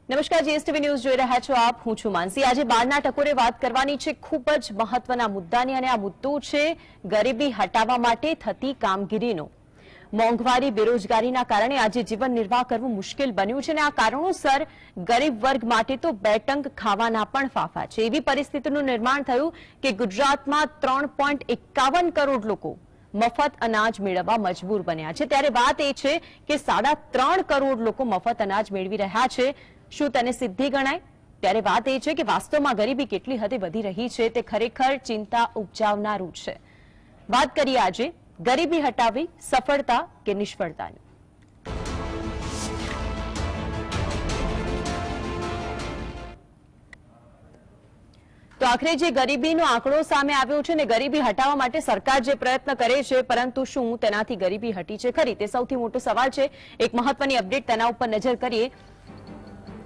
નમસ્કાર, GSTV news જોઈ રહ્યા છો આપ. હું છું માનસી. આજે બારના ટકોરે વાત કરવાની છે ખૂબ જ મહત્વના મુદ્દાની, અને આ મુદ્દો છે ગરીબી હટાવવા માટે થતી કામગીરીનો. મોંઘવારી, બેરોજગારીના કારણે આજે જીવન નિર્વાહ કરવું મુશ્કેલ બન્યું છે, અને આ કારણોસર ગરીબ વર્ગ માટે તો બે ટંક ખાવાના પણ ફાફા છે. એવી પરિસ્થિતિનું નિર્માણ થયું કે ગુજરાતમાં 3.51 કરોડ લોકો મફત અનાજ મેળવવા મજબૂર બન્યા છે. ત્યારે વાત એ છે કે 3.5 કરોડ લોકો મફત અનાજ મેળવી રહ્યા છે. શું તેને સિદ્ધિ ગણાય? ત્યારે વાત એ છે કે વાસ્તવમાં ગરીબી કેટલી હદે વધી રહી છે તે ખરેખર ચિંતા ઉપજાવનારું છે. વાત કરીએ આજે ગરીબી હટાવી સફળતા કે નિષ્ફળતાની. તો આખરે જે ગરીબીનો આંકડો સામે આવ્યો છે ને, ગરીબી હટાવવા માટે સરકાર જે પ્રયત્ન કરે છે, પરંતુ શું તેનાથી ગરીબી હટી છે ખરી? તે સૌથી મોટો સવાલ છે. એક મહત્વની અપડેટ તેના ઉપર નજર કરીએ.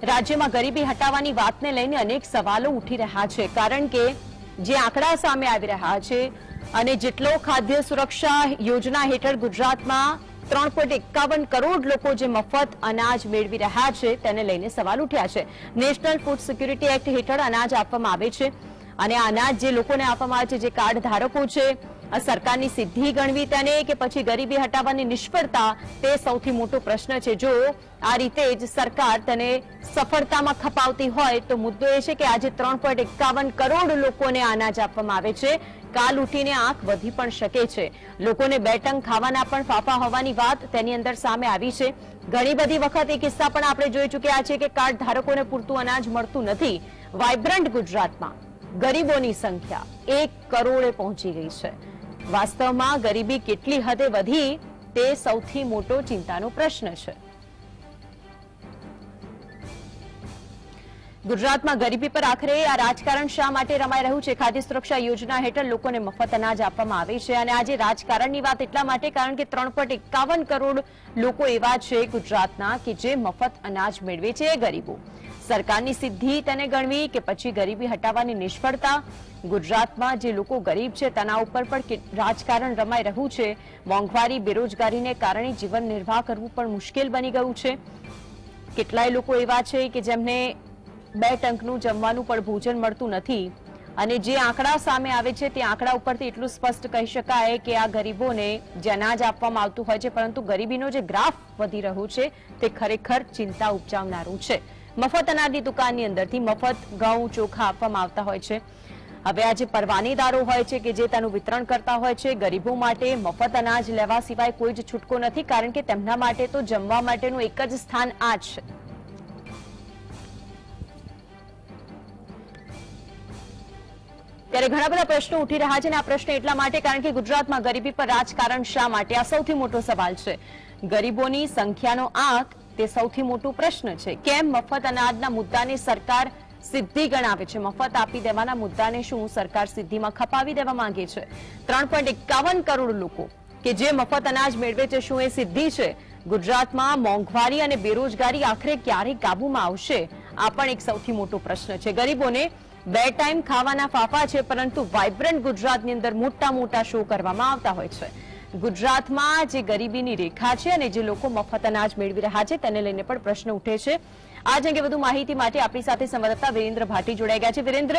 રાજ્યમાં ગરીબી હટાવવાની વાતને લઈને અનેક સવાલો ઉઠી રહ્યા છે, કારણ કે જે આંકડા સામે આવી રહ્યા છે અને જેટલો ખાદ્ય સુરક્ષા યોજના હેઠળ ગુજરાતમાં 3.51 કરોડ લોકો જે મફત અનાજ મેળવી રહ્યા છે તેને લઈને સવાલ ઉઠ્યા છે. નેશનલ ફૂડ સિક્યુરિટી એક્ટ હેઠળ અનાજ આપવામાં આવે છે, અને આ અનાજ જે લોકોને આપવામાં આવે છે, જે કાર્ડ ધારકો છે, સરકારની સિદ્ધિ ગણવી તેને કે પછી ગરીબી હટાવવાની નિષ્ફળતા, તે સૌથી મોટો પ્રશ્ન છે. જો આ રીતે જ સરકાર તેને સફળતામાં ખપાવતી હોય તો મુદ્દો એ છે કે આજે 3.51 કરોડ લોકોને અનાજ આપવામાં આવે છે. કાલ ઉઠીને આંખ વધી પણ શકે છે. લોકોને બે ટંક ખાવાના પણ ફાફા હોવાની વાત તેની અંદર સામે આવી છે. ઘણી બધી વખત એ કિસ્સા પણ આપણે જોઈ ચૂક્યા છે કે કાર્ડ ધારકોને પૂરતું અનાજ મળતું નથી. વાઇબ્રન્ટ ગુજરાતમાં ગરીબોની સંખ્યા 1 કરોડે પહોંચી ગઈ છે. વાસ્તવમાં ગરીબી કેટલી હદે વધી તે સૌથી મોટો ચિંતાનો પ્રશ્ન છે. ગુજરાતમાં ગરીબી પર આખરે આ રાજકારણ શા માટે રમાઈ રહ્યું છે? ખાદ્ય સુરક્ષા યોજના હેઠળ લોકોને મફત અનાજ આપવામાં આવે છે, અને આજે રાજકારણની વાત એટલા માટે કારણ કે 3.51 કરોડ લોકો એવા છે ગુજરાતના કે જે મફત અનાજ મેળવે છે. એ ગરીબો સરકારની સિદ્ધિ તેને ગણવી કે પછી ગરીબી હટાવવાની નિષ્ફળતા? ગુજરાતમાં જે લોકો ગરીબ છે તેના ઉપર પણ રાજકારણ રમાઈ રહ્યું છે. મોંઘવારી, બેરોજગારીને કારણે જીવન નિર્વાહ કરવું પણ મુશ્કેલ બની ગયું છે. કેટલાય લોકો એવા છે કે જેમને બે ટંકનું જમવાનું પણ ભોજન મળતું નથી, અને જે આંકડા સામે આવે છે તે આંકડા ઉપરથી એટલું સ્પષ્ટ કહી શકાય કે આ ગરીબોને જે અનાજ આપવામાં આવતું હોય છે, પરંતુ ગરીબીનો જે ગ્રાફ વધી રહ્યો છે તે ખરેખર ચિંતા ઉપજાવનારું છે. મફત અનાજની દુકાનની અંદરથી મફત ઘઉં, ચોખા આપવામાં આવતા હોય છે. હવે આ જે પરવાનેદારો હોય છે કે જે તેનું વિતરણ કરતા હોય છે, ગરીબો માટે મફત અનાજ લેવા સિવાય કોઈ જ છૂટકો નથી, કારણ કે તેમના માટે તો જમવા માટેનું એક જ સ્થાન આ જ છે. ત્યારે ઘણા બધા પ્રશ્નો ઉઠી રહ્યા છે, અને આ પ્રશ્ન એટલા માટે કારણ કે ગુજરાતમાં ગરીબી પર રાજકારણ શા માટે? આ સૌથી મોટો સવાલ છે. ગરીબોની સંખ્યાનો આંક તે સૌથી મોટો પ્રશ્ન છે. કેમ મફત અનાજના મુદ્દાને સરકાર સિદ્ધિ ગણાવે છે? મફત આપી દેવાના મુદ્દાને શું સરકાર સિદ્ધિમાં ખપાવી દેવા માંગે છે? 3.51 કરોડ લોકો કે જે મફત અનાજ મેળવે છે, શું એ સિદ્ધિ છે? ગુજરાતમાં મોંઘવારી અને બેરોજગારી આખરે ક્યારે કાબુમાં આવશે? આ પણ એક સૌથી મોટો પ્રશ્ન છે. ગરીબોને બે ટાઈમ ખાવાના ફાફા છે, પરંતુ વાઇબ્રન્ટ ગુજરાતની અંદર મોટા મોટા શો કરવામાં આવતા હોય છે. ગુજરાતમાં જે ગરીબીની રેખા છે અને જે લોકો મફત અનાજ મેળવી રહ્યા છે તેને લઈને પણ પ્રશ્ન ઉઠે છે. આજ અંગે વધુ માહિતી માટે આપણી સાથે સંવાદદાતા વિરેન્દ્ર ભાટી જોડાઈ ગયા છે. વિરેન્દ્ર,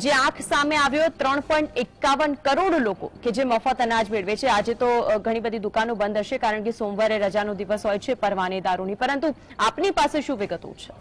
જે આંક સામે આવ્યો 3.51 કરોડ લોકો કે જે મફત અનાજ મેળવે છે, આજે તો ઘણી બધી દુકાનો બંધ હશે કારણ કે સોમવારે રજાનો દિવસ હોય છે પરવાનેદારોની, પરંતુ આપની પાસે શું વિગતો છે?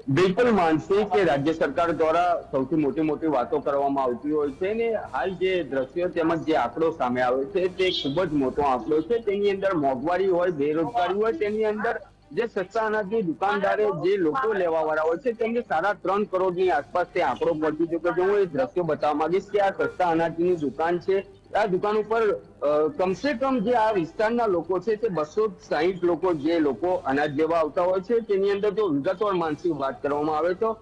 બિલકુલ માનસી કે રાજ્ય સરકાર દ્વારા સૌથી મોટી વાતો કરવામાં આવતી હોય છે, ને હાલ જે દ્રશ્યો તેમજ જે આંકડો સામે આવે છે તે ખૂબ જ મોટો આંકડો છે. તેની અંદર મોંઘવારી હોય, બેરોજગારી હોય, તેની અંદર જે સસ્તા અનાજની દુકાનદારે જે લોકો લેવા વાળા હોય છે તેમને 3.5 કરોડની આસપાસ તે આંકડો પહોંચી ચુક્યો છે. હું એ દ્રશ્યો બતાવવા માંગીશ કે આ સસ્તા અનાજની દુકાન છે. આ દુકાન ઉપર કમસે કમ જે આ વિસ્તારના લોકો છે તે 260 લોકો જે લોકો અનાજ લેવા આવતા હોય છે. તેની અંદર જો વિગતવાર માનસિક વાત કરવામાં આવે તો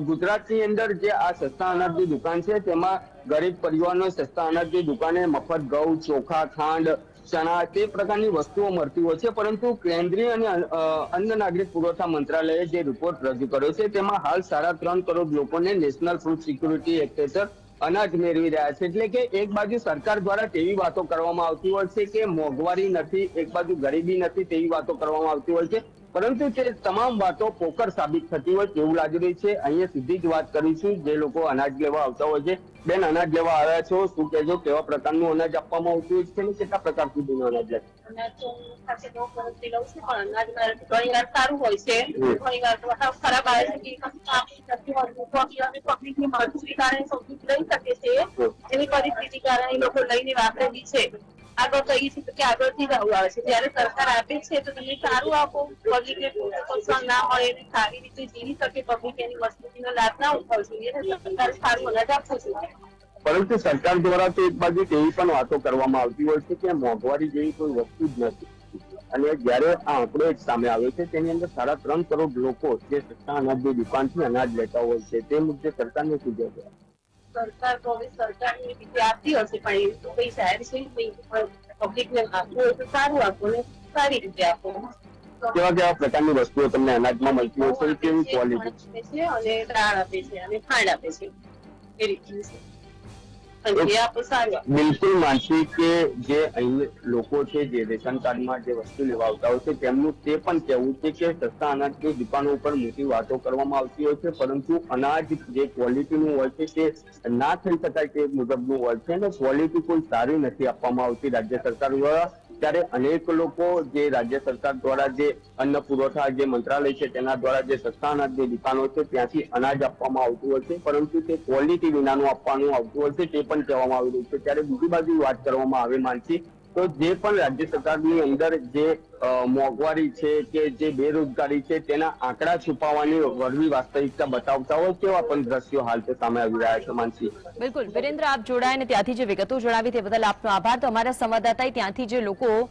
ગુજરાતની અંદર જે આ સસ્તા અનાજની દુકાન છે તેમાં ગરીબ પરિવારનો સસ્તા અનાજની દુકાને મફત ઘઉં, ચોખા, ખાંડ, ચણા તે પ્રકારની વસ્તુઓ મળતી હોય છે. પરંતુ કેન્દ્રીય અને અન્ન નાગરિક પુરવઠા મંત્રાલયે જે રિપોર્ટ રજૂ કર્યો છે તેમાં હાલ 3.5 કરોડ લોકોને નેશનલ ફૂડ સિક્યુરિટી એક્ટ હેઠળ અનાજ મેળવી રહ્યા છે. એટલે કે એક બાજુ સરકાર દ્વારા તેવી વાતો કરવામાં આવતી હોય છે કે મોંઘવારી નથી, એક બાજુ ગરીબી નથી તેવી વાતો કરવામાં આવતી હોય છે, પરંતુ તે તમામ વાતો પોકર સાબિત થતી હોય તેવું લાગી રહ્યું છે. અહીંયા સીધી જ વાત કરીશું જે લોકો અનાજ લેવા આવતા હોય છે. બેન, અનાજ લેવા આવ્યા છો, શું કહેજો, કેવા પ્રકારનું અનાજ આપવામાં આવતું હોય છે ને કેટલા પ્રકાર સુધીનું અનાજ લે? અનાજ તો ખાસે 9 વર્ષથી લઉં છું, પણ અનાજ ઘણી વાર સારું હોય છે, ઘણી વાર તો ખરાબ આવે છે કે નથી હોતું. પબ્લિકની મજબૂરી કારણે સૌથી લઈ શકે છે, એની પરિસ્થિતિ કારણે લોકો લઈને વાપરેલી છે. આગળ કહીએ છીએ કે આગળથી જ આવું આવે છે. જયારે સરકાર આપે છે તો તમે સારું આપો, પબ્લિકને પોષણ ના મળે, એને સારી રીતે જીવી શકે, પબ્લિક એની મજબૂરીનો લાભ ના ઉઠાવવો જોઈએ. સરકારે સારું અનાજ આપવું જોઈએ. પરંતુ સરકાર દ્વારા તો એક બાજુ એવી પણ વાતો કરવામાં આવતી હોય છે કે મોંઘવારી જેવી કોઈ વસ્તુ જ નથી. અને જયારે આ આંકડો એક સામે આવ્યો છે તેની અંદર 3.5 કરોડ લોકો જે સસ્તા અનાજની દુકાનથી અનાજ લેતા હોય છે, તે મુદ્દે સરકારને શું કહેવું? સરકાર તો હવે સરકારની રીતે આપતી હશે, પણ એ તો કઈ જાહેર છે નહીં. પબ્લિકને આપવું હોય તો સારું આપો ને સારી રીતે આપો. કેવા કેવા પ્રકારની વસ્તુઓ તમને અનાજમાં મળતી હોય છે, કેવી ક્વોલિટી છે, અને દાળ આપે છે અને ખાંડ આપે છે, એ રીતનું છે. બિલકુલ માનસી કે જે અહીં લોકો છે જે રેશન કાર્ડમાં જે વસ્તુ લેવા આવતા હોય છે તેમનું તે પણ કહેવું છે કે સસ્તા અનાજની દુકાનો ઉપર મોટી વાતો કરવામાં આવતી હોય છે, પરંતુ અનાજ જે ક્વોલિટીનું હોય છે તે ના થઈ શકાય તે મુજબનું હોય છે અને ક્વોલિટી કોઈ સારી નથી આપવામાં આવતી રાજ્ય સરકાર દ્વારા. ત્યારે અનેક લોકો જે રાજ્ય સરકાર દ્વારા જે અન્ન પુરવઠા જે મંત્રાલય છે તેના દ્વારા જે સસ્તા અનાજની દુકાનો છે ત્યાંથી અનાજ આપવામાં આવતું હોય છે, પરંતુ તે ક્વોલિટી વિનાનું આપવાનું આવતું હોય છે તે પણ કહેવામાં આવી રહ્યું છે. ત્યારે બીજી બાજુ વાત કરવામાં આવે માનસી, તો જે પણ રાજ્ય સરકારની અંદર જે મોંઘવારી છે કે જે બેરોજગારી છે તેના આંકડા છુપાવવાની વળવી વાસ્તવિકતા બતાવતા હોય તેવા પણ દ્રશ્યો હાલ તો સામે આવી રહ્યા છે માનસી. બિલકુલ વિરેન્દ્ર, આપ જોડાઈને ત્યાંથી જે વિગતો જણાવી તે બદલ આપનો આભાર. તો અમારા સંવાદદાતાએ ત્યાંથી જે લોકો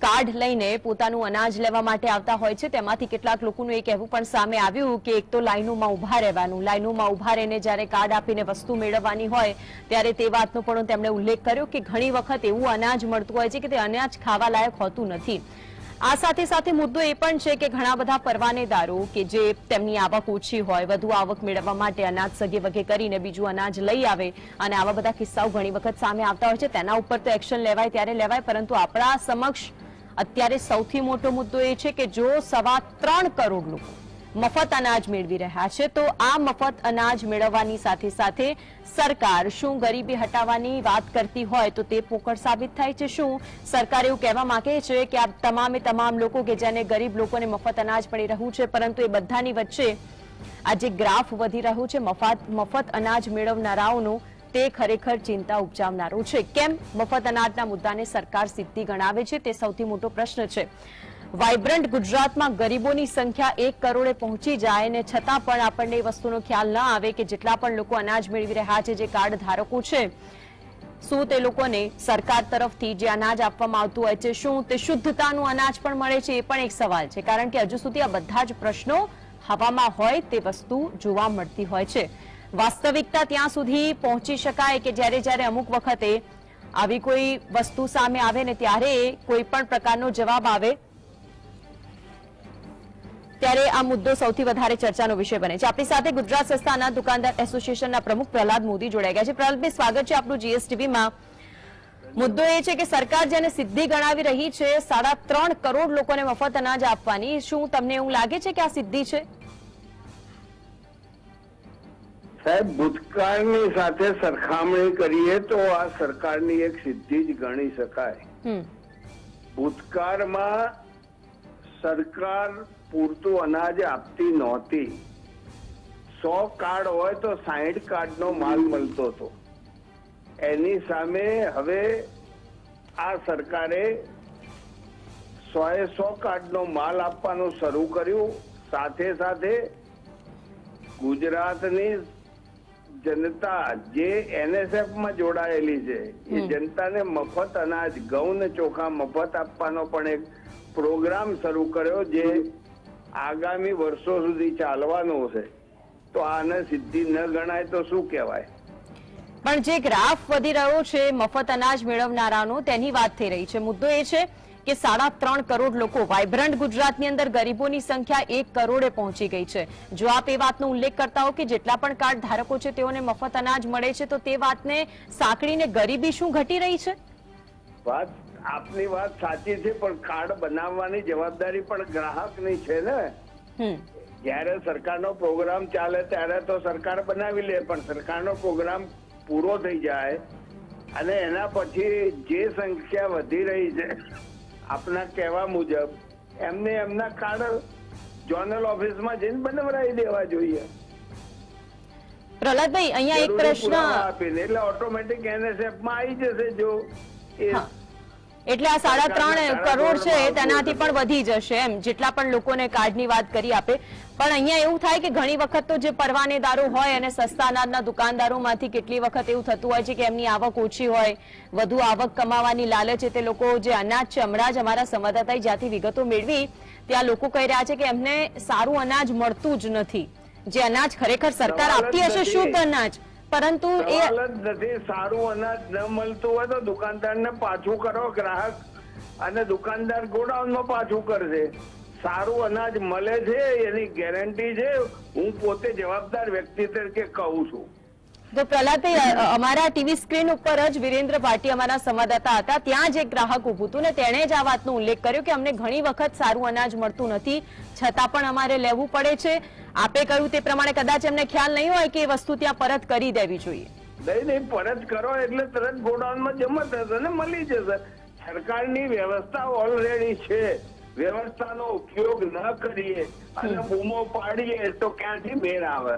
કાર્ડ લઈને પોતાનું અનાજ લેવા માટે આવતા હોય છે તેમાંથી કેટલાક લોકોનું એ કહેવું પણ સામે આવ્યું કે એક તો લાઈનોમાં ઉભા રહેવાનું, લાઈનોમાં ઉભા રહીને જ્યારે કાર્ડ આપીને વસ્તુ મેળવવાની હોય ત્યારે તે વાતનો પણ તેમણે ઉલ્લેખ કર્યો કે ઘણી વખત એવું અનાજ મળતું હોય છે કે તે અનાજ ખાવા લાયક હોતું નથી. આ સાથે સાથે મુદ્દો એ પણ છે કે ઘણા બધા પરવાનેદારો કે જે તેમની આવક ઓછી હોય, વધુ આવક મેળવવા માટે અનાજ સગે વગે કરીને બીજું અનાજ લઈ આવે અને આવા બધા કિસ્સાઓ ઘણી વખત સામે આવતા હોય છે. તેના ઉપર તો એક્શન લેવાય ત્યારે લેવાય, પરંતુ આપણા સમક્ષ અત્યારે સૌથી મોટો મુદ્દો એ છે કે જો 3.25 કરોડ લોકો મફત અનાજ મેળવી રહ્યા છે તો આ મફત અનાજ મેળવવાની સાથે સાથે સરકાર શું ગરીબી હટાવવાની વાત કરતી હોય તો તે પોકળ સાબિત થાય છે. શું સરકાર એવું કહેવા માંગે છે કે આ તમામે તમામ લોકો કે જેને ગરીબ લોકોને મફત અનાજ મળી રહ્યું છે, પરંતુ એ બધાની વચ્ચે આ જે ગ્રાફ વધી રહ્યું છે મફત અનાજ મેળવનારાઓનું, તે ખરેખર ચિંતા ઉપજાવનારું છે. કેમ મફત અનાજના મુદ્દાને સરકાર સિદ્ધિ ગણાવે છે તે સૌથી મોટો પ્રશ્ન છે. વાઇબ્રન્ટ ગુજરાતમાં ગરીબોની સંખ્યા 1 કરોડે પહોંચી જાય ને છતાં પણ આપણને એ વસ્તુનો ખ્યાલ ન આવે કે જેટલા પણ લોકો અનાજ મેળવી રહ્યા છે, જે કાર્ડ ધારકો છે, શું તે લોકોને સરકાર તરફથી જે અનાજ આપવામાં આવતું હોય છે શું તે શુદ્ધતાનું અનાજ પણ મળે છે, એ પણ એક સવાલ છે. કારણ કે હજુ સુધી આ બધા જ પ્રશ્નો હવામાં હોય તે વસ્તુ જોવા મળતી હોય છે. વાસ્તવિકતા ત્યાં સુધી પહોંચી શકાય કે જ્યારે અમુક વખતે આવી કોઈ વસ્તુ સામે આવે ને ત્યારે કોઈ પણ પ્રકારનો જવાબ આવે ત્યારે આ મુદ્દો સૌથી વધારે ચર્ચાનો વિષય બને છે. આપણી સાથે ગુજરાત સસ્તા અનાજ દુકાનદાર એસોસિએશનના પ્રમુખ પ્રહલાદ મોદી જોડાઈ ગયા છે. પ્રહલાદભાઈ, સ્વાગત છે આપનું જીએસટીવીમાં. મુદ્દો એ છે કે સરકાર જેને સિદ્ધિ ગણાવી રહી છે 3.5 કરોડ લોકોને મફત અનાજ આપવાની, શું તમને એવું લાગે છે કે આ સિદ્ધિ છે? સાહેબ, ભૂતકાળની સાથે સરખામણી કરીએ તો આ સરકારની એક સિદ્ધિ જ ગણી શકાય. ભૂતકાળમાં સરકાર પૂરતું અનાજ આપતી નહોતી. 100 કાર્ડ હોય તો 60 કાર્ડનો માલ મળતો હતો. એની સામે હવે આ સરકારે 100 કાર્ડનો માલ આપવાનું શરૂ કર્યું. સાથે સાથે ગુજરાતની જનતા જે NSF માં જોડાયેલી છે એ જનતાને મફત અનાજ, ઘઉં ને ચોખા મફત આપવાનો પણ એક પ્રોગ્રામ શરૂ કર્યો જે આગામી વર્ષો સુધી ચાલવાનો છે. તો આને સિદ્ધિ ન ગણાય તો શું કહેવાય? પણ જે ગ્રાફ વધી રહ્યો છે મફત અનાજ મેળવનારાનો, તેની વાત થઈ રહી છે. મુદ્દો એ છે કે 3.5 કરોડ લોકો, વાઇબ્રન્ટ ગુજરાતની અંદર ગરીબોની સંખ્યા 1 કરોડે પહોંચી ગઈ છે. જો આપ એ વાતનો ઉલ્લેખ કરતા હો કે જેટલા પણ કાર્ડ ધારકો છે તેઓને મફત અનાજ મળે છે, તો તે વાતને સાંકળીને ગરીબી શું ઘટી રહી છે? વાત આપની વાત સાચી છે, પણ કાર્ડ બનાવવાની જવાબદારી પણ ગ્રાહકની છે ને. જયારે સરકારનો પ્રોગ્રામ ચાલે ત્યારે તો સરકાર બનાવી લે, પણ સરકારનો પ્રોગ્રામ પૂરો થઈ જાય અને એના પછી જે સંખ્યા વધી રહી છે આપના કહેવા મુજબ એમને એમના કાર્ડ ઝોનલ ઓફિસમાં જઈને બનાવરાવી દેવા જોઈએ. પ્રહલાદભાઈ, અહીંયા એક પ્રશ્ન આપીને એટલે ઓટોમેટિક NSF માં આવી જશે. જો એટલે આ 3.5 કરોડ છે તેનાથી પણ વધી જશે એમ, જેટલા પણ લોકોને કાર્ડની વાત કરી આપે. પણ અહીંયા એવું થાય કે ઘણી વખત તો જે પરવાનેદારો હોય અને સસ્તા અનાજના દુકાનદારોમાંથી કેટલી વખત એવું થતું હોય છે કે એમની આવક ઓછી હોય, વધુ આવક કમાવાની લાલચે તે લોકો જે અનાજ છે, હમણાં જ અમારા સંવાદદાતાએ જ્યાંથી વિગતો મેળવી ત્યાં લોકો કહી રહ્યા છે કે એમને સારું અનાજ મળતું જ નથી. જે અનાજ ખરેખર સરકાર આપતી હશે શુદ્ધ અનાજ, પરંતુ એ નથી સારું અનાજ ન મળતું હોય તો દુકાનદારને પાછું કરો ગ્રાહક, અને દુકાનદાર ગોડાઉનમાં પાછું કરશે. સારું અનાજ મળે છે એની ગેરંટી છે, હું પોતે જવાબદાર વ્યક્તિ તરીકે કહું છું. તો પ્રહલાદભાઈ, અમારા ટીવી સ્ક્રીન ઉપર જ વિરેન્દ્ર ભાટી અમારા સંવાદદાતા હતા, ત્યાં જ એક ગ્રાહક ઉભું હતું ને તેણે જ આ વાતનો ઉલ્લેખ કર્યો કે અમને ઘણી વખત સારું અનાજ મળતું નથી, છતાં પણ અમારે લેવું પડે છે. આપે કહ્યું તે પ્રમાણે કદાચ એમને ખ્યાલ નહીં હોય કે એ વસ્તુ ત્યાં પરત કરી દેવી જોઈએ. નહીં, પરત કરો એટલે તરત ગોડાઉનમાં જમા થશે ને મળી જશે. સરકારની વ્યવસ્થા ઓલરેડી છે, વ્યવસ્થાનો ઉપયોગ ન કરીએ અને બૂમો પાડીએ તો ક્યાંથી મેળ આવે?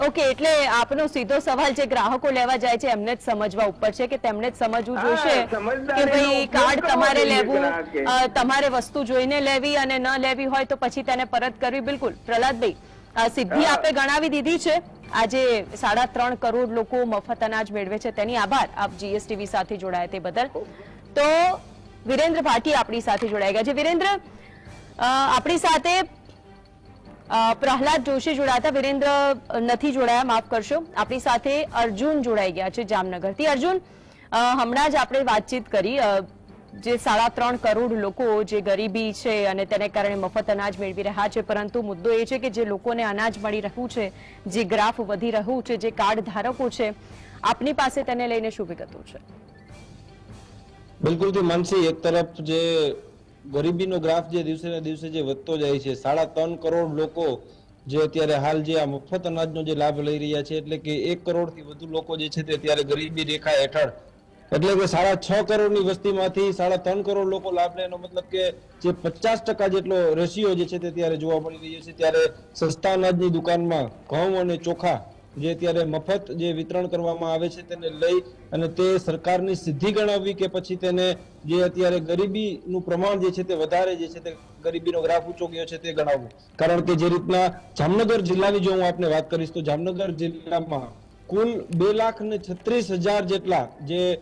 ઓકે, એટલે આપનો સીધો સવાલ જે ગ્રાહકો લેવા જાય છે એમને જ સમજવા ઉપર છે કે તેમણે જ સમજવું જોઈશે કે ભાઈ કાર્ડ તમારે લેવું, તમારે વસ્તુ જોઈને લેવી અને ન લેવી હોય તો પછી તેને પરત કરવી. બિલકુલ પ્રહલાદભાઈ, સિદ્ધિ આપે ગણાવી દીધી છે. આજે 3.5 કરોડ લોકો મફત અનાજ મેળવે છે, તેની આભાર આપ GSTV સાથે જોડાયા તે બદલ. તો વિરેન્દ્ર ભાટી આપણી સાથે જોડાઈ ગયા છે. વિરેન્દ્ર, આપણી સાથે પ્રહલાદ જોશી જોડાતા, વિરેન્દ્ર નથી જોડાયા, માફ કરશો. આપણી સાથે અર્જુન જોડાઈ ગયા છે જામનગરથી. અર્જુન, હમણાં જ આપણે વાતચીત કરી જે 3.5 કરોડ લોકો જે ગરીબી છે અને તેને કારણે મફત અનાજ મેળવી રહ્યા છે, પરંતુ મુદ્દો એ છે કે જે લોકોને અનાજ મળી રહ્યું છે, જે ગ્રાફ વધી રહ્યું છે, જે કાર્ડ ધારકો છે, આપની પાસે તેને લઈને શું વિગતો છે? બિલકુલ માનસી, એક તરફ જે ગરીબીનો ગ્રાફ જે દિવસે ને દિવસે જે વધતો જાય છે, 3.5 કરોડ લોકો જે અત્યારે હાલ જે આ મફત અનાજનો જે લાભ લઈ રહ્યા છે, એટલે કે 1 કરોડથી વધુ લોકો જે છે તે અત્યારે ગરીબી રેખા હેઠળ, એટલે કે 6.5 કરોડની વસ્તીમાંથી 3.5 કરોડ લોકો લાભ લે, એનો મતલબ કે જે 50% જેટલો રેશિયો જે છે તે ત્યારે જોવા મળી રહ્યો છે. ત્યારે સસ્તા અનાજની દુકાનમાં ઘઉં અને ચોખા જે અત્યારે મફત જે વિતરણ કરવામાં આવે છે તેને લઈ અને તે સરકારની સિદ્ધિ ગણાવવી કે પછી તેને જે અત્યારે ગરીબીનું પ્રમાણ જે છે તે વધારે જે છે તે ગરીબીનો ગ્રાફ ઊંચો ગયો છે તે ગણાવવું. કારણ કે જે રીતના જામનગર જિલ્લાની જો હું આપને વાત કરીશ તો જામનગર જિલ્લામાં કુલ 2,36,000 જેટલા જે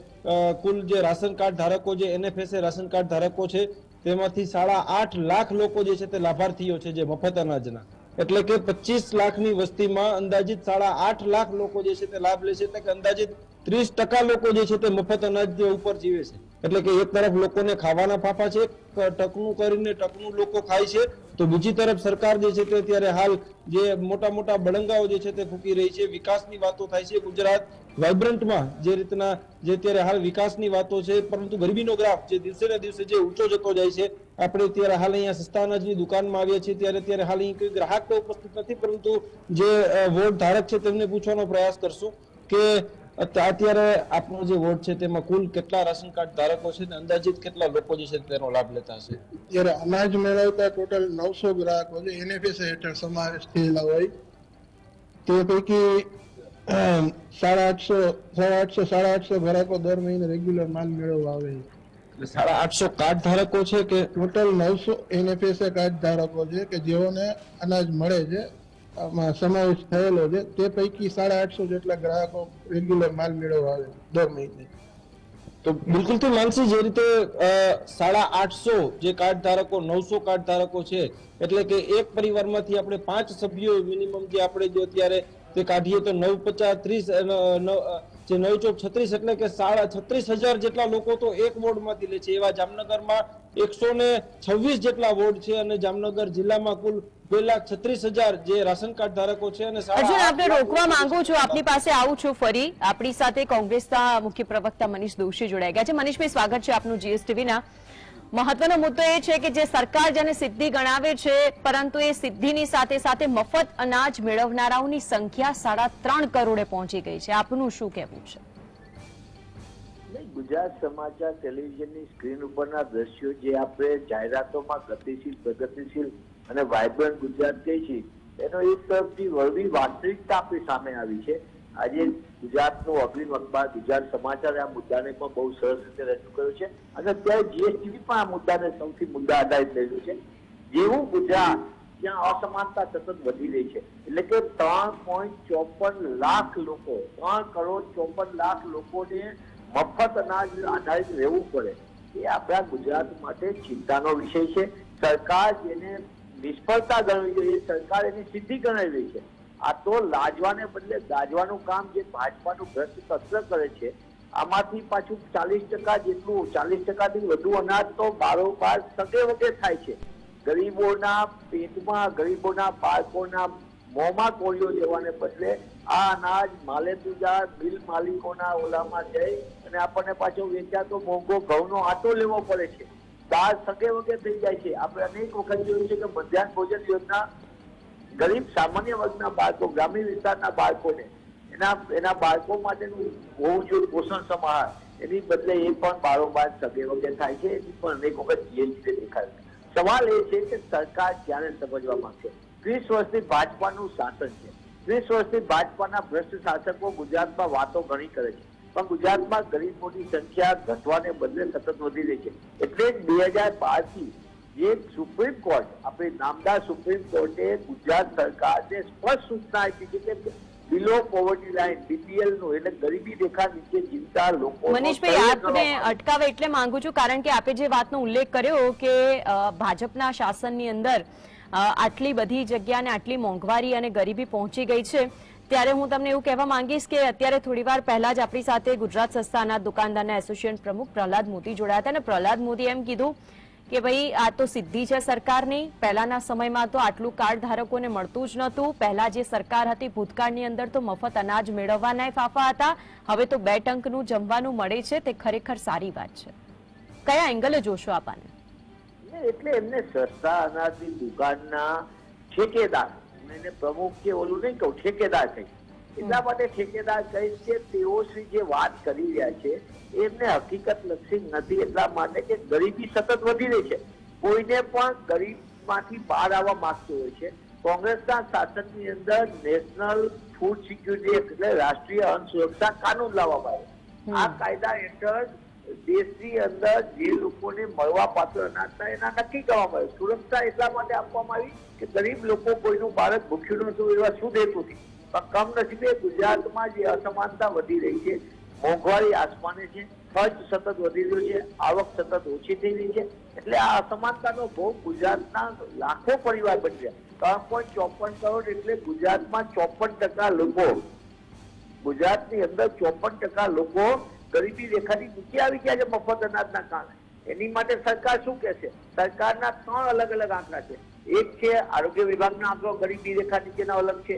કુલ જે રાશન કાર્ડ ધારકો, જે NFSA રાશન કાર્ડ ધારકો છે, તેમાંથી 8.5 લાખ લોકો જે છે તે લાભાર્થીઓ છે જે મફત અનાજના. એટલે કે 25 લાખની વસ્તીમાં અંદાજિત 8.5 લાખ લોકો જે છે તે લાભ લે છે. એટલે કે અંદાજિત 30% લોકો જે છે તે મફત અનાજ ઉપર જીવે છે. એટલે કે એક તરફ લોકોને ખાવાના ફાફા છે, ટકનું કરીને ટકનું લોકો ખાય છે, તો બીજી તરફ સરકાર જે છે તે અત્યારે હાલ જે મોટા મોટા બળંગાઓ જે છે તે ફૂંકી રહી છે, વિકાસની વાતો થાય છે. ગુજરાત વાઇબ્રન્ટમાં જે રીતના જે અત્યારે હાલ વિકાસની વાતો છે, પરંતુ ગરીબીનો ગ્રાફ જે દિવસે ને દિવસે જે ઊંચો જતો જાય છે. આપણે અત્યારે હાલ અહીંયા સસ્તા અનાજની દુકાનમાં આવ્યા છીએ, ત્યારે હાલ અહીં કોઈ ગ્રાહક તો ઉપસ્થિત નથી, પરંતુ જે વોર્ડ ધારક છે તેમને પૂછવાનો પ્રયાસ કરશું કે અત્યારે આપનો જે વોર્ડ છે તેમાં કુલ કેટલા રાશન કાર્ડ ધારકો છે અને અંદાજિત કેટલા લોકો જે છે તેનો લાભ લેતા હશે? ત્યારે અનાજ મેળવતા ટોટલ 900 ગ્રાહકો છે, NFSA હેઠળ સમાવેશ થયેલા હોય. તે પૈકી 850 ગ્રાહકો દર મહિને રેગ્યુલર માલ મેળવવા આવે છે. 850 કાર્ડ ધારકો છે કે ટોટલ 900 NFSA કાર્ડ ધારકો છે કે જેઓને અનાજ મળે છે, સમાવેશ થયેલો છે. તે પૈકી 850 જેટલા ગ્રાહકો રેગ્યુલર માલ મેળવવા આવે દર મહિને. તો બિલકુલ માનસી, જે રીતે 850 જે કાર્ડ ધારકો, 900 કાર્ડ ધારકો છે, એટલે કે એક પરિવારમાંથી આપણે 5 સભ્યો મિનિમમ જે આપણે જો અત્યારે તે કાઢીએ તો 9 50 30 જે નવી ચોક 36 એટલે કે 36,000 જેટલા લોકો તો એક વોર્ડમાંથી લે છે. એવા જામનગરમાં 126 જેટલા વોર્ડ છે અને જામનગર જિલ્લામાં કુલ 2,36,000 જે રાશન કાર્ડ ધારકો છે અને અર્જુન, આપને રોકવા માંગુ છું, આપની પાસે આવું છું ફરી. આપણી સાથે કોંગ્રેસના મુખ્ય પ્રવક્તા મનીષ દોશી જોડાઈ ગયા છે. મનીષભાઈ, સ્વાગત છે આપનું GSTVના. મહત્વનો મુદ્દો એ છે કે જે સરકાર જેને સિદ્ધિ ગણાવે છે, પરંતુ એ સિદ્ધિની સાથે સાથે મફત અનાજ મેળવનારાઓની સંખ્યા 3.5 કરોડે પહોંચી ગઈ છે. આપનું શું કહેવું છે? ગુજરાત સમાચાર ટેલિવિઝનની સ્ક્રીન ઉપરના દ્રશ્યો જે આપણે જાહેરાતોમાં ગતિશીલ, પ્રગતિશીલ અને વાઇબ્રન્ટ ગુજરાત કહે છે, એનો એક તરફથી વળવી વાસ્તવિકતા આપણી સામે આવી છે. આજે ગુજરાતનું અગ્રીમ અખબાર ગુજરાત સમાચારે આ મુદ્દાને પણ બહુ સરસ રીતે રજૂ કર્યો છે અને અત્યારે GSTV પણ આ મુદ્દાને સૌથી મુદ્દા આધારિત લેલું છે. જેવું ગુજરાત જ્યાં અસમાનતા સતત વધી રહી છે, એટલે કે 3.54 લાખ લોકો, 3,54,00,000 લોકોને મફત અનાજ આધારિત રહેવું પડે, એ આપણા ગુજરાત માટે ચિંતાનો વિષય છે. સરકાર જેને નિષ્ફળતા ગણવી જોઈએ, સરકાર એની સિદ્ધિ ગણાવી રહી છે. આ તો લાજવાને બદલે ગાજવાનું કામ જે ભાજપાનું ભ્રષ્ટ તંત્ર કરે છે. આમાંથી પાછું 40% જેટલું, 40%થી વધુ અનાજ તો બારોબાર સગે વગે થાય છે. ગરીબોના પેટમાં, ગરીબોના બાળકોના મોંમાં કોળીઓ જવાને બદલે આ અનાજ માલેતુજાર મિલ માલિકોના ઓલામાં જઈ અને આપણને પાછો વેચાતો મોંઘો ઘઉંનો આટો લેવો પડે છે. દાળ સગે વગે થઈ જાય છે. આપણે અનેક વખત જોયું છે કે મધ્યાહન ભોજન યોજના ગરીબ સામાન્ય વર્ગના બાળકો, ગ્રામીણ વિસ્તારના બાળકોને એના બાળકો માટેનું હોવું જોઈએ પોષણ સમાહાર, એની બદલે એ પણ બારોબાર સગે વગે થાય છે. એની પણ અનેક વખત GST દેખાય. સવાલ એ છે કે સરકાર ક્યારે સમજવા માંગશે? 30 વર્ષથી ભાજપાનું શાસન છે. 30 વર્ષથી ભાજપાના ભ્રષ્ટ શાસકો ગુજરાતમાં વાતો ઘણી કરે છે, પણ ગુજરાતમાં ગરીબોની સંખ્યા ઘટવાને બદલે સતત વધી રહી છે. એટલે 2012 થી જે સુપ્રીમ કોર્ટ, આપણી નામદાર સુપ્રીમ કોર્ટે ગુજરાત સરકારને સ્પષ્ટ સૂચના આપી છે કે બિલો પોવર્ટી લાઇન, BPL નું, એટલે ગરીબી રેખા નીચે જીવતા લોકો. મનીષભાઈ, આપને અટકાવે એટલે માંગુ છું, કારણ કે આપે જે વાતનો ઉલ્લેખ કર્યો કે ભાજપના શાસનની અંદર આટલી બધી જગ્યાને આટલી મોંઘવારી અને ગરીબી પહોંચી ગઈ છે, ત્યારે હું તમને એવું કહેવા માંગીશ કે અત્યારે થોડીવાર પહેલા જ આપણી સાથે ગુજરાત સસ્તા અનાજ દુકાનદારના એસોસિએશન પ્રમુખ પ્રહલાદ મોદી જોડાયા હતા અને પ્રહલાદ મોદી એમ કીધું કે ભાઈ આ તો સિદ્ધિ છે સરકારની. પહેલાના સમયમાં તો આટલું કાર્ડ ધારકોને મળતું જ નહોતું. પહેલા જે સરકાર હતી ભૂતકાળની અંદર તો મફત અનાજ મેળવવાના ફાફા હતા. હવે તો 2 ટંકનું જમવાનું મળે છે. તે ખરેખર સારી વાત છે. કયા એંગલે જોશો આપાને? એટલે એમને સસ્તા અનાજની દુકાનના ઠેકેદાર, એને પ્રમુખ કે ઓલું નહીં કહું, ઠેકેદાર કહી. એટલા માટે ઠેકેદાર કહીશ કે તેઓ શ્રી જે વાત કરી રહ્યા છે એમને હકીકત લક્ષી નથી. એટલા માટે કે ગરીબી સતત વધી રહી છે. કોઈને પણ ગરીબમાંથી બહાર આવવા માંગતું હોય છે. કોંગ્રેસના શાસનની અંદર નેશનલ ફૂડ સિક્યુરિટી એક્ટ, એટલે રાષ્ટ્રીય અન્ન સુરક્ષા કાનૂન લાવવામાં આવ્યો. આ કાયદા હેઠળ દેશની અંદર જે લોકોને મળવા પાત્ર અનાજના એના નક્કી કરવામાં આવ્યું. સુરક્ષા એટલા માટે આપવામાં આવી કે ગરીબ લોકો, કોઈનું બાળક ભૂખ્યું નતું એવા શુદ્ધ હેતુથી. પણ કમનસીબે ગુજરાતમાં જે અસમાનતા વધી રહી છે, મોંઘવારી આસમાને છે, ખર્ચ સતત વધી રહ્યો છે, આવક સતત ઓછી થઈ રહી છે, એટલે આ અસમાનતાનો ભોગ ગુજરાતના લાખો પરિવાર બની રહ્યા. 3.54 કરોડ એટલે ગુજરાતમાં 54% લોકો, ગુજરાતની અંદર 54% લોકો ગરીબી રેખાની નીચે આવી ગયા છે મફત અનાજના કારણે. એની માટે સરકાર શું કહેશે? સરકારના 3 અલગ અલગ આંકડા છે. એક છે આરોગ્ય વિભાગનો આંકડો ગરીબી રેખા નીચેનો અલગ છે,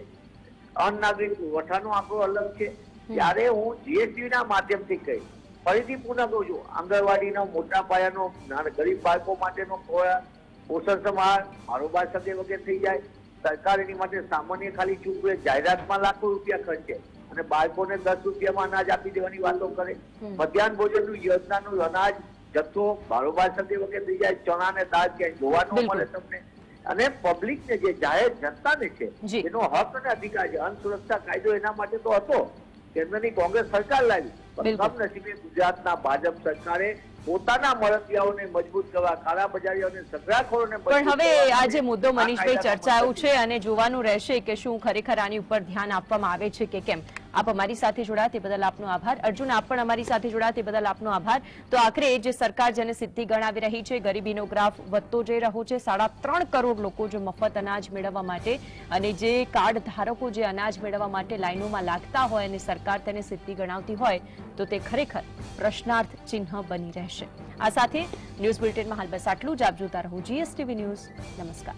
અન્ન નાગરિક પુરવઠાનો આંકડો અલગ છે. ત્યારે હું GST ના માધ્યમથી કહી ફરીથી પુનઃ કહું છું, આંગણવાડીનો મોટા પાયાનો ગરીબ બાળકો માટેનો પોષણ સમાહાર બારોબાર સગે વગે થઈ જાય. સરકાર એની માટે સામાન્ય ખાલી ચૂકવે, જાહેરાતમાં લાખો રૂપિયા ખર્ચે અને બાળકોને 10 રૂપિયામાં અનાજ આપી દેવાની વાતો કરે. મધ્યાહન ભોજન યોજનાનું અનાજ જથ્થો બારોબાર સગે વગે થઈ જાય. ચણા ને દાળ ક્યાંય જોવા ન મળે તમને. અને પબ્લિક ને જે જાહેર જનતાને છે એનો હક અને અધિકાર છે. અન્ન સુરક્ષા કાયદો એના માટે તો હતો, કેન્દ્રની કોંગ્રેસ સરકાર લાવી, પણ કમનસીબે ગુજરાતના ભાજપ સરકારે પોતાના મળતિયાઓને મજબૂત કરવા, કાળા બજારીઓને, સગડાખોરોને. પણ હવે આ જે મુદ્દો મનીષભાઈ ચર્ચાયું છે અને જોવાનું રહેશે કે શું ખરેખર આની ઉપર ધ્યાન આપવામાં આવે છે કે કેમ. આપ અમારી સાથે જોડાયા તે બદલ આપનો આભાર. અર્જુન, આપ પણ અમારી સાથે જોડાયા તે બદલ આપનો આભાર. તો આખરે જે સરકાર જેને સિદ્ધિ ગણાવી રહી છે, ગરીબીનો ગ્રાફ વધતો જઈ રહ્યો છે. 3.5 કરોડ લોકો જે મફત અનાજ મેળવવા માટે અને જે કાર્ડ ધારકો જે અનાજ મેળવવા માટે લાઈનોમાં લાગતા હોય અને સરકાર તેને સિદ્ધિ ગણાવતી હોય તો તે ખરેખર પ્રશ્નાર્થ ચિહ્ન બની રહેશે. આ સાથે ન્યૂઝ બુલેટિનમાં હાલ બસ આટલું જ. આપ જોતા રહો GSTV ન્યૂઝ. નમસ્કાર.